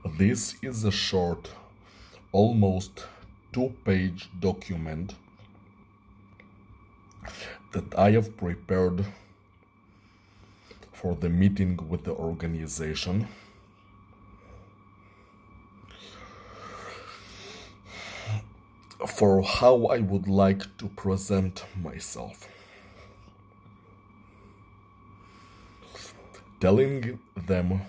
This is a short, almost two-page document that I have prepared for the meeting with the organization. For how I would like to present myself. Telling them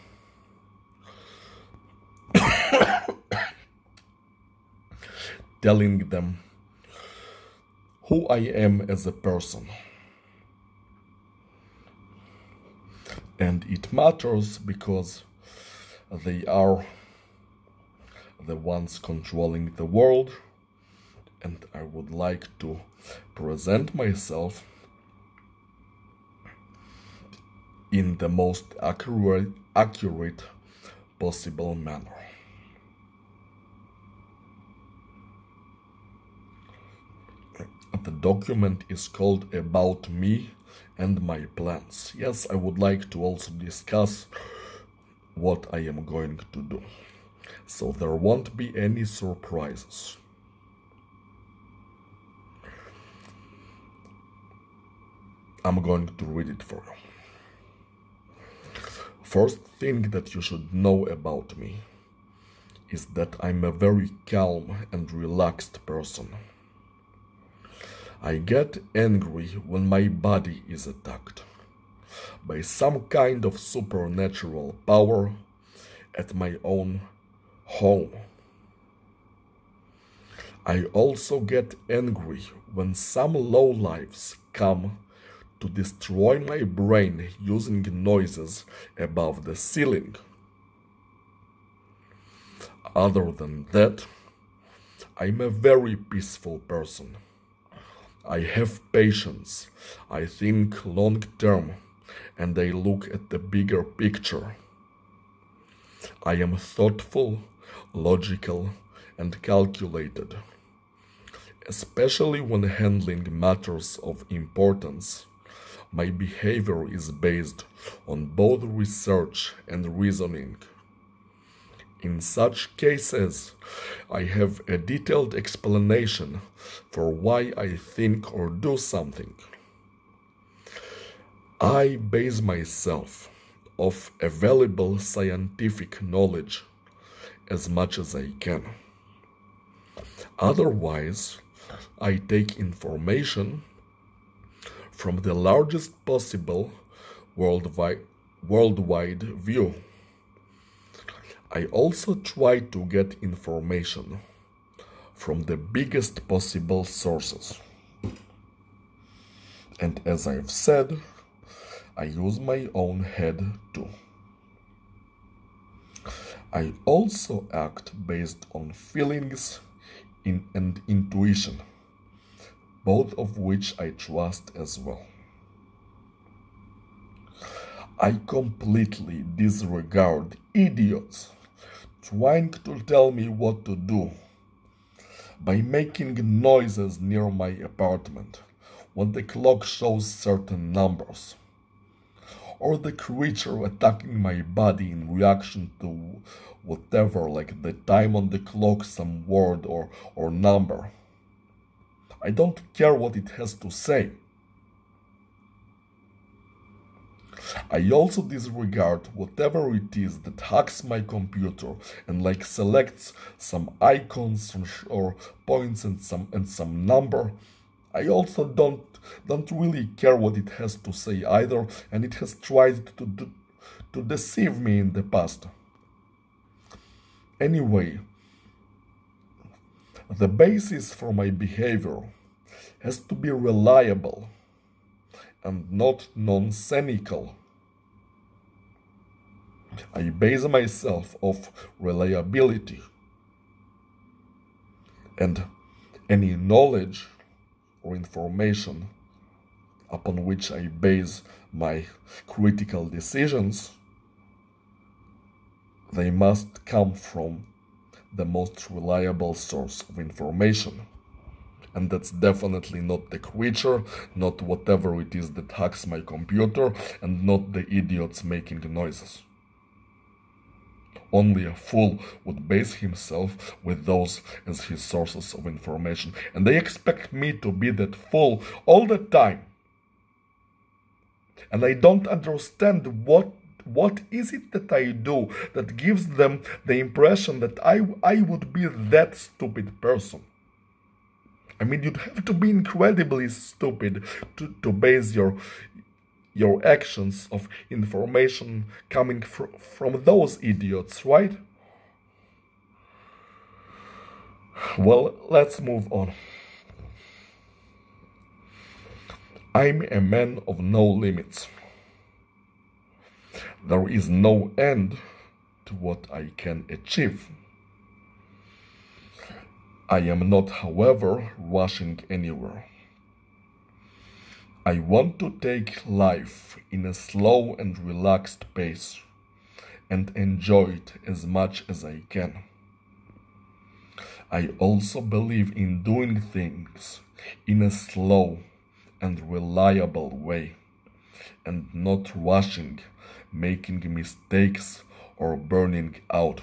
who I am as a person. And it matters because they are the ones controlling the world, and I would like to present myself in the most accurate possible manner. The document is called About Me and My Plans. Yes, I would like to also discuss what I am going to do, so there won't be any surprises. I'm going to read it for you. First thing that you should know about me is that I'm a very calm and relaxed person. I get angry when my body is attacked by some kind of supernatural power at my own home. I also get angry when some lowlifes come to destroy my brain using noises above the ceiling. Other than that, I'm a very peaceful person. I have patience, I think long term, and I look at the bigger picture. I am thoughtful, logical, and calculated, especially when handling matters of importance. My behavior is based on both research and reasoning. In such cases, I have a detailed explanation for why I think or do something. I base myself off available scientific knowledge as much as I can. Otherwise, I take information from the largest possible worldwide view. I also try to get information from the biggest possible sources. And as I've said, I use my own head too. I also act based on feelings and intuition, both of which I trust as well. I completely disregard idiots trying to tell me what to do by making noises near my apartment when the clock shows certain numbers, or the creature attacking my body in reaction to whatever, like the time on the clock, some word or number. I don't care what it has to say. I also disregard whatever it is that hacks my computer and like selects some icons or points and some number. I also don't really care what it has to say either, and it has tried to deceive me in the past. Anyway, the basis for my behavior has to be reliable and not nonsensical. I base myself off reliability, and any knowledge or information upon which I base my critical decisions, they must come from the most reliable source of information. And that's definitely not the creature, not whatever it is that hacks my computer, and not the idiots making noises. Only a fool would base himself with those as his sources of information, and they expect me to be that fool all the time. And I don't understand what is it that I do that gives them the impression that I would be that stupid person. I mean, you'd have to be incredibly stupid to base your actions of information coming from those idiots, right? Well, let's move on. I'm a man of no limits. There is no end to what I can achieve. I am not, however, rushing anywhere. I want to take life in a slow and relaxed pace and enjoy it as much as I can. I also believe in doing things in a slow and reliable way and not rushing, making mistakes or burning out.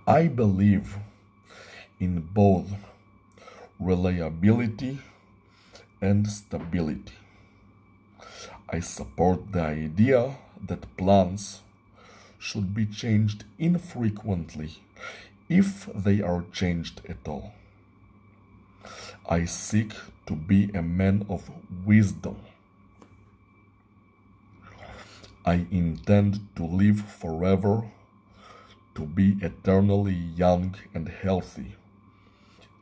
I believe in both reliability and stability. I support the idea that plans should be changed infrequently if they are changed at all. I seek to be a man of wisdom. I intend to live forever, to be eternally young and healthy,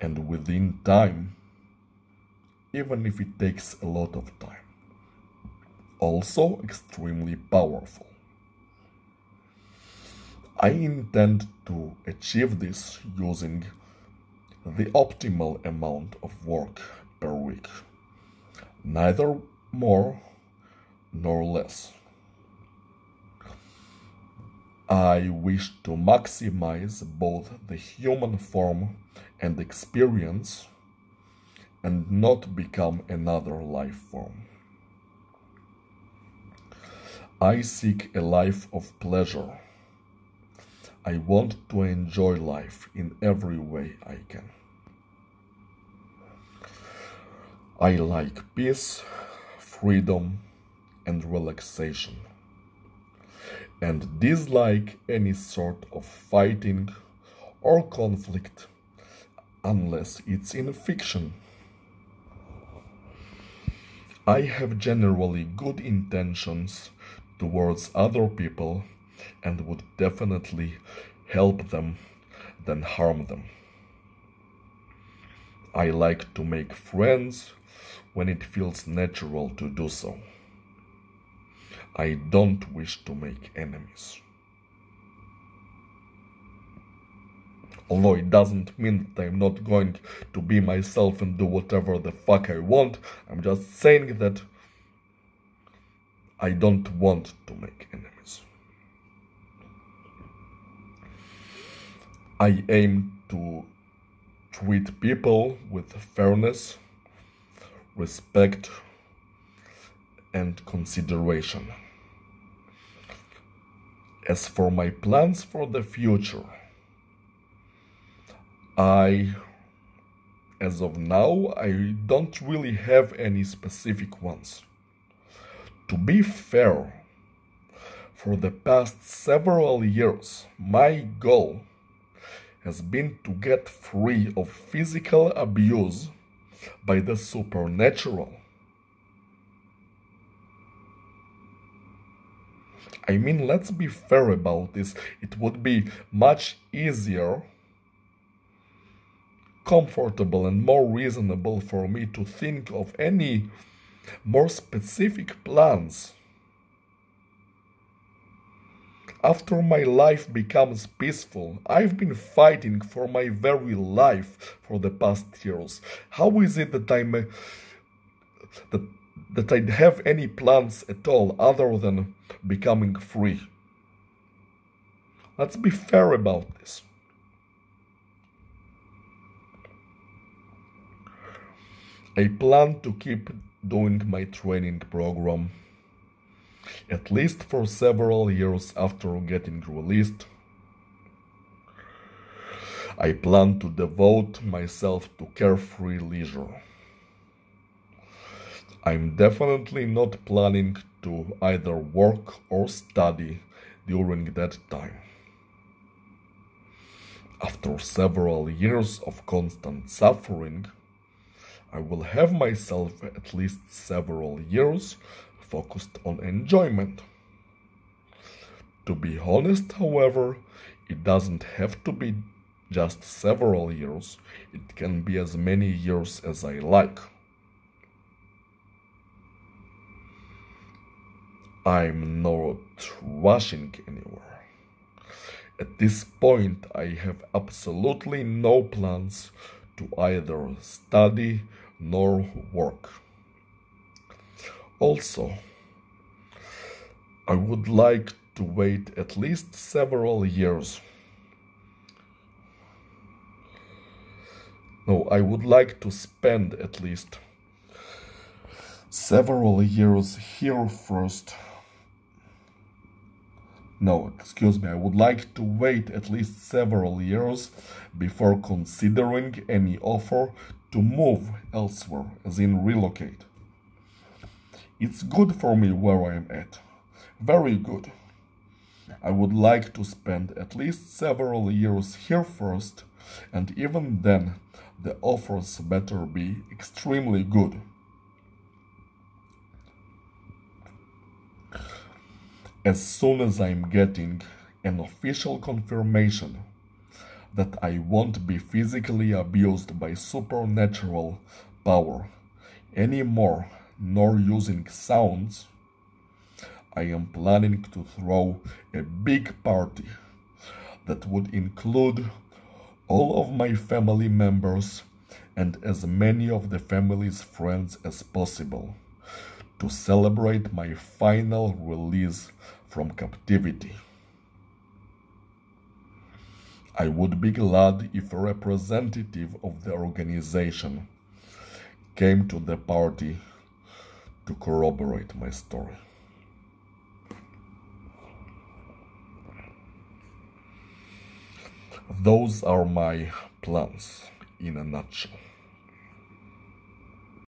and within time, even if it takes a lot of time. Also extremely powerful. I intend to achieve this using the optimal amount of work per week, neither more nor less. I wish to maximize both the human form and experience and not become another life form. I seek a life of pleasure. I want to enjoy life in every way I can. I like peace, freedom, and relaxation, and dislike any sort of fighting or conflict unless it's in fiction. I have generally good intentions towards other people and would definitely help them than harm them. I like to make friends when it feels natural to do so. I don't wish to make enemies. Although it doesn't mean that I'm not going to be myself and do whatever the fuck I want, I'm just saying that I don't want to make enemies. I aim to treat people with fairness, respect, and consideration. As for my plans for the future, as of now, I don't really have any specific ones. To be fair, for the past several years, my goal has been to get free of physical abuse by the supernatural. I mean, let's be fair about this. It would be much easier, comfortable, and more reasonable for me to think of any more specific plans after my life becomes peaceful. I've been fighting for my very life for the past years. How is it that that I'd have any plans at all other than becoming free? Let's be fair about this. I plan to keep doing my training program, at least for several years after getting released. I plan to devote myself to carefree leisure. I'm definitely not planning to either work or study during that time. After several years of constant suffering, I will have myself at least several years focused on enjoyment. To be honest, however, it doesn't have to be just several years, it can be as many years as I like. I'm not rushing anywhere. At this point, I have absolutely no plans to either study nor work. Also, I would like to wait at least several years. No, I would like to spend at least several years here first. No, excuse me, I would like to wait at least several years before considering any offer to move elsewhere, as in relocate. It's good for me where I am at. Very good. I would like to spend at least several years here first, and even then, the offers better be extremely good. As soon as I'm getting an official confirmation that I won't be physically abused by supernatural power anymore, nor using sounds, I am planning to throw a big party that would include all of my family members and as many of the family's friends as possible to celebrate my final release from captivity. I would be glad if a representative of the organization came to the party to corroborate my story. Those are my plans in a nutshell.